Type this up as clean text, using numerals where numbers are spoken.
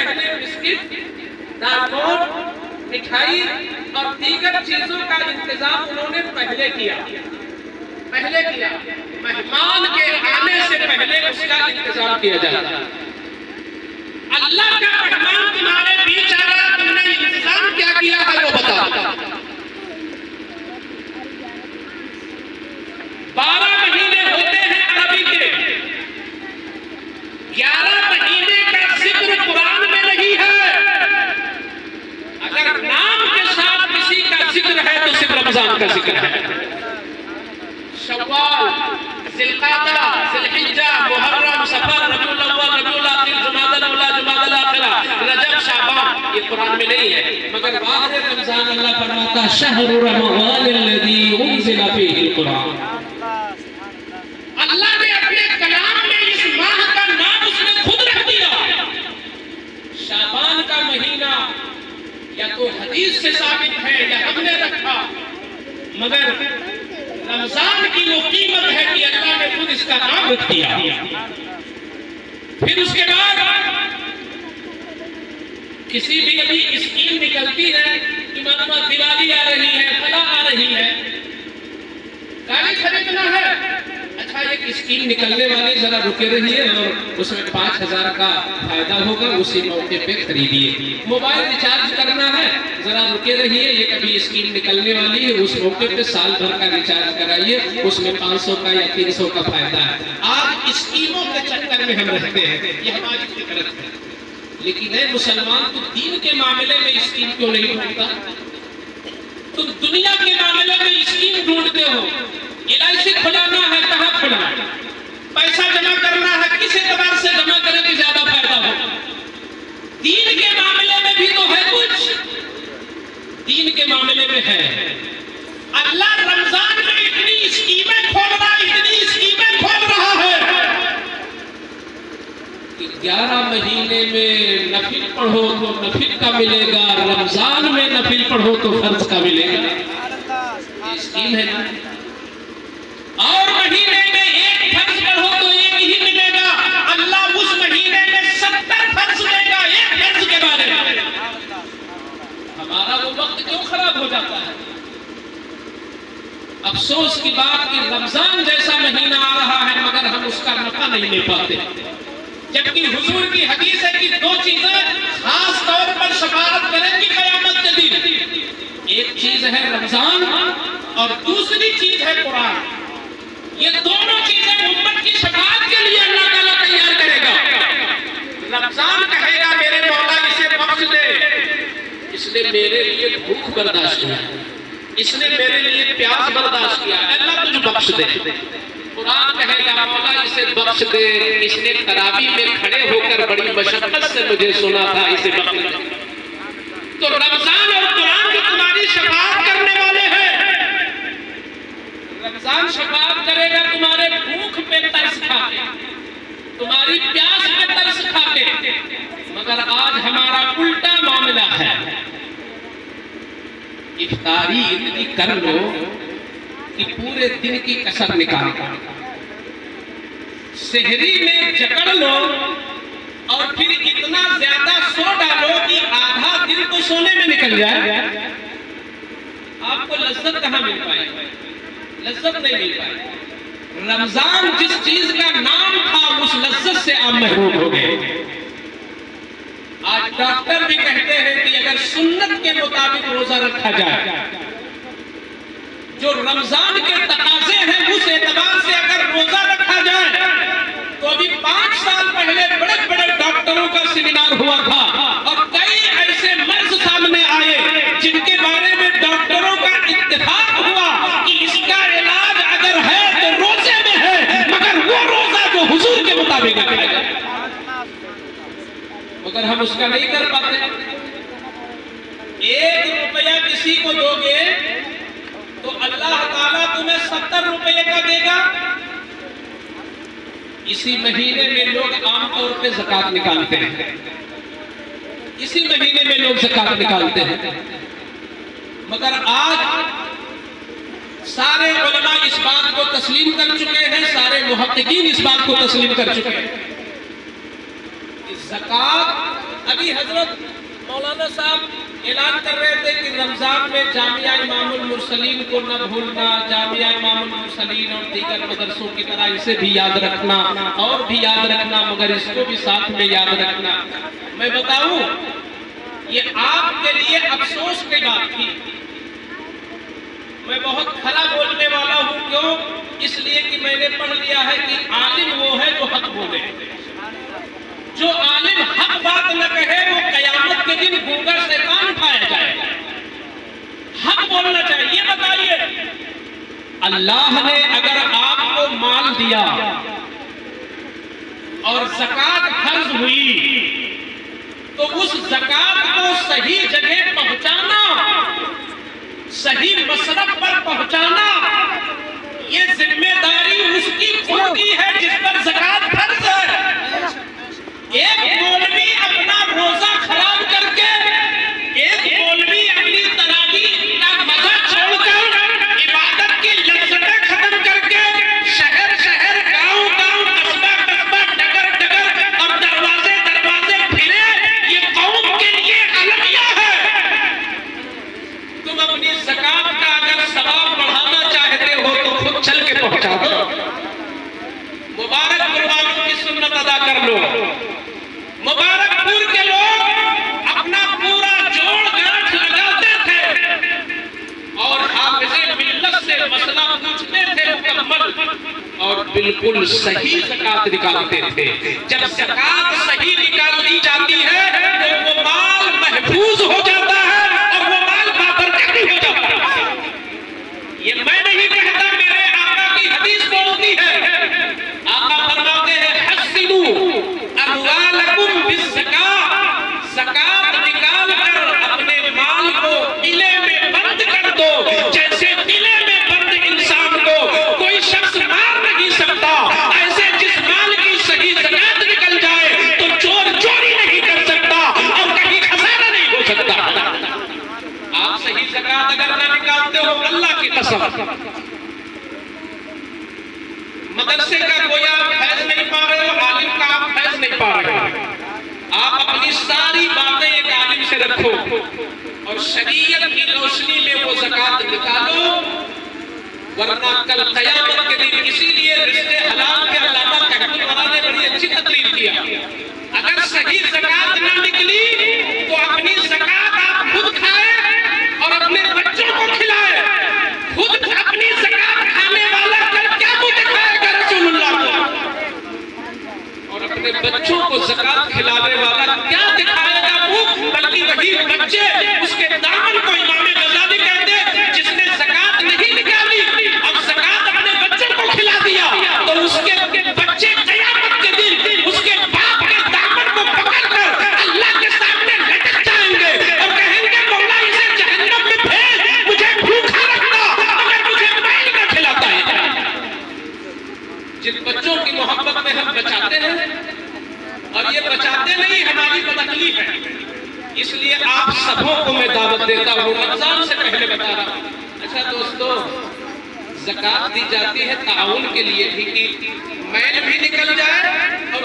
پہلے بسکٹ، دالموٹ، مٹھائی اور دیگر چیزوں کا انتظام انہوں نے پہلے کیا۔ مہمان کے آنے سے پہلے اس کا انتظام کیا جاتا۔ اللہ کا مہمان تمہارے بیچ آ رہا، تم نے انتظام کیا کیا ہے وہ بتاؤ۔ 12 مہینے ہوتے ہیں عربی کے، 11 مہینے کا ذکر قرآن میں نہیں ہے۔ اگر نام کے ساتھ کسی کا ذکر ہے تو صرف رمضان کا ذکر ہے۔ شوال، ذی القعدہ، ذی الحجہ، محرم، صفر، ربیع الاول، ربیع الاخر، جمادی الاولیٰ، جمادی الاخرہ، رجب، شعبان، یہ قرآن میں نہیں ہے، مگر ماہ رمضان اللہ فرماتا شہر رمضان الذی انزل فیہ القرآن۔ اللہ نے اپنے کلام میں اس ماہ کا نام اس نے خود رکھ دیا۔ شعبان کا مہینہ یا تو حدیث سے ثابت ہے یا ہم نے رکھا، مگر رمضان کی وہ قیمت ہے کہ اللہ نے خود اس کا نام رکھ دیا۔ پھر اس کے بعد کسی بھی ابھی اسکیم نکلتی ہے کہ معلومات دیوالی آ رہی ہے، فلاں آ رہی ہے، گاڑی خریدنا ہے، اچھا ایک اسکیم نکلنے والی ذرا رکے رہیے اور اس میں 5000 کا فائدہ ہوگا، اسی موقع پہ خریدیے۔ موبائل ریچارج کرنا ہے، ذرا رکے رہیے، یہ کبھی اسکیم نکلنے والی ہے، اس موقع پہ سال بھر کا ریچارج کرائیے، اس میں 500 کا یا 300 کا فائدہ ہے۔ آج اسکیموں کے چکر میں ہم رہتے ہیں، یہ ہماری فطرت ہے۔ لیکن اے مسلمان، تو دین کے معاملے میں اسکیم کیوں نہیں ڈھونڈتا؟ تم دنیا کے معاملے میں اسکیم ڈھونڈتے ہو۔ LIC کھلانا ہے، کہاں کھلانا ہے؟ پیسہ جمع کرنا ہے، کس اعتبار سے جمع کریں کہ زیادہ فائدہ ہو؟ دین کے معاملے میں بھی تو ہے کچھ، دین کے معاملے میں ہے۔ اللہ رمضان میں اتنی اسکیمیں کھول رہا ہے کہ 11 مہینے میں نفل پڑھو تو نفل کا ملے گا، رمضان میں نفل پڑھو تو فرض کا ملے گا۔ یہ اسکیم ہے نا۔ اور مہینے میں ایک فرض پڑھو تو ایک ہی ملے گا، اللہ اس مہینے میں 70 فرض لے گا ایک فرض کے بارے میں۔ ہمارا وہ وقت کیوں خراب ہو جاتا ہے؟ افسوس کی بات کہ رمضان جیسا مہینہ آ رہا ہے مگر ہم اس کا نفع نہیں لے پاتے، جبکہ حضور کی حدیث ہے کہ 2 چیزیں خاص طور پر شفاعت کریں گی قیامت کے دن، ایک چیز ہے رمضان اور دوسری چیز ہے قرآن۔ یہ دونوں چیزیں امت کی شفاعت کے لیے اللہ تعالیٰ تیار کرے گا۔ رمضان کہے گا میرے مولا اسے بخش دے، اس نے میرے لیے بھوک برداشت کیا، اس نے میرے لیے پیاس برداشت کیا، اللہ تجھ بخش دے۔ قرآن کہے گا مولا اسے بخش دے، اس نے تراویح میں کھڑے ہو کر بڑی مشقت سے مجھے سنا تھا، اسے بخش دے۔ تو رمضان اور قرآن جو تمہاری شفاعت کرنے والے ہیں، رمضان شفاعت کرے گا تمہارے بھوک پہ ترس کھا کے، تمہاری پیاس پہ ترس کھا کے، مگر آج ہمارا الٹا معاملہ ہے۔ افطاری اتنی کر لو کہ پورے دن کی کسر نکال، سحری میں جکڑ لو اور پھر اتنا زیادہ سو ڈالو کہ آدھا دن تو سونے میں نکل جائے، آپ کو لذت کہاں مل پائے؟ لذت نہیں مل پائے۔ رمضان جس چیز کا نام تھا اس لذت سے آپ محروم ہو گئے۔ آج ڈاکٹر بھی کہتے ہیں کہ اگر سنت کے مطابق روزہ رکھا جائے، جو رمضان کے تقاضے ہیں اس اعتبار سے اگر روزہ رکھا جائے تو ابھی 5 سال پہلے بڑے بڑے ڈاکٹروں کا سیمینار ہوا تھا اور کئی ایسے مرض سامنے آئے جن کے بارے میں ڈاکٹروں کا اتفاق ہوا کہ اس کا علاج اگر ہے تو روزے میں ہے، مگر وہ روزہ جو حضور کے مطابق رکھا جائے، مگر ہم اس کا نہیں کر پاتے۔ 1 روپیہ کسی کو دو گے تو اللہ تعالیٰ تمہیں 70 روپے کا دے گا۔ اسی مہینے میں لوگ عام طور پہ زکوٰۃ نکالتے ہیں، اسی مہینے میں لوگ زکوٰۃ نکالتے ہیں، مگر آج سارے علماء اس بات کو تسلیم کر چکے ہیں، سارے محققین اس بات کو تسلیم کر چکے ہیں کہ زکوٰۃ ابھی حضرت مولانا صاحب اعلان کر رہے تھے کہ رمضان میں جامعہ امام المرسلین کو نہ بھولنا، جامعہ امام المرسلین اور دیگر مدرسوں کی طرح اسے بھی یاد رکھنا اور بھی یاد رکھنا، مگر اس کو بھی ساتھ میں یاد رکھنا۔ میں بتاؤں، یہ آپ کے لیے افسوس کی بات تھی۔ میں بہت کھلا بولنے والا ہوں، کیوں؟ اس لیے کہ میں نے پڑھ لیا ہے کہ عالم وہ ہے جو حق بولے۔ جو عالم حق بات نہ کہے وہ قیامت کے دن گونگا شیطان اٹھایا جائے گا۔ حق بولنا چاہیے۔ یہ بتائیے، اللہ نے اگر آپ کو مال دیا اور زکوٰۃ فرض ہوئی تو اس زکوٰۃ کو صحیح جگہ پہنچانا، صحیح مصرف پر پہنچانا، یہ ذمہ داری اس کی خود کی ہے جس پر زکوٰۃ فرض ہے۔ ایک مولوی اپنا روزہ خراب کر کے، ایک مولوی اپنی تراویح کا مزہ چھوڑ کر، عبادت کی لذتیں ختم کر کے، شہر شہر، گاؤں گاؤں، قصبہ قصبہ، ڈگر ڈگر اور دروازے دروازے پھرے، یہ قوم کے لیے المیہ ہے۔ تم اپنی زکوٰۃ کا اگر ثواب بڑھانا چاہتے ہو تو خود چل کے پہنچا دو، مبارک قربانوں کی سنت ادا کر لو۔ مبارک پور کے لوگ اپنا پورا جوڑ گاٹھ لگاتے تھے اور حافظ ملت سے مسئلہ پوچھتے تھے مکمل، اور بالکل صحیح زکوٰۃ نکالتے تھے۔ جب زکوٰۃ صحیح نکال لی جاتی ہے تو وہ مال محفوظ ہو جاتا ہے اور وہ مال بابرکت ہو جاتا ہے۔ یہ میں نہیں کہتا، میرے آقا کی حدیث بولتی ہے۔ آقا فرماتے ہیں حسنوا اموالکم بالزکاۃ، زکوٰۃ نکال کر اپنے مال کو قلعے میں بند کر دو، جیسے قلعے میں بند انسان کو کوئی شخص مار نہیں سکتا، ایسے جس مال کی صحیح زکوٰۃ نکل جائے تو چور چوری نہیں کر سکتا اور کہیں خسارہ نہیں ہو سکتا۔ آپ صحیح زکوٰۃ اگر نہ نکالتے ہو، اللہ کی قسم مدرسے کا کوئی آپ فیض نہیں پا رہے ہو، عالم کا آپ فیض نہیں پا رہے ہو۔ آپ اپنی ساری باتیں ایک عالم سے رکھو اور شریعت کی روشنی میں وہ زکوٰۃ نکالو، ورنہ کل قیامت کے دن، اسی لیے رشتے حلال کے علامہ کہتی والا نے بڑی اچھی تقریر کیا، اگر صحیح زکوٰۃ نہ نکلی تو اپنی زکوٰۃ آپ خود کھائے اور اپنے بچوں کو کھلائے۔ خود اپنی زکوٰۃ کھانے والا کل کیا منہ دکھائے گا رسول اللہ کو، اور اپنے بچوں کو زکوٰۃ کھلانے والا کیا دکھائے گا منہ، بلکہ وہی بچے اس کے دامن کو امام غزالی کہتے جس نے زکوٰۃ نہیں نکالی اب زکوٰۃ اپنے بچوں کو کھلا دیا تو اس کے بچے قیامت کے دن اس کے باپ کے دامن کو پکڑ کر اللہ کے سامنے لٹک جائیں گے اور کہیں گے مولا اسے جہنم میں بھیج، مجھے بھوکا رکھنا مگر مجھے میل نہ کھلاتا ہے۔ جن بچوں کی محبت میں ہم بچاتے ہیں، اور یہ بچاتے نہیں، ہماری بدعقلی ہے، اس لیے آپ سبوں کو میں دعوت دیتا ہوں، رمضان سے پہلے بتا رہا ہوں۔ اچھا دوستو، زکوٰۃ دی جاتی ہے تعاون کے لیے بھی، کہ میل بھی نکل جائے اور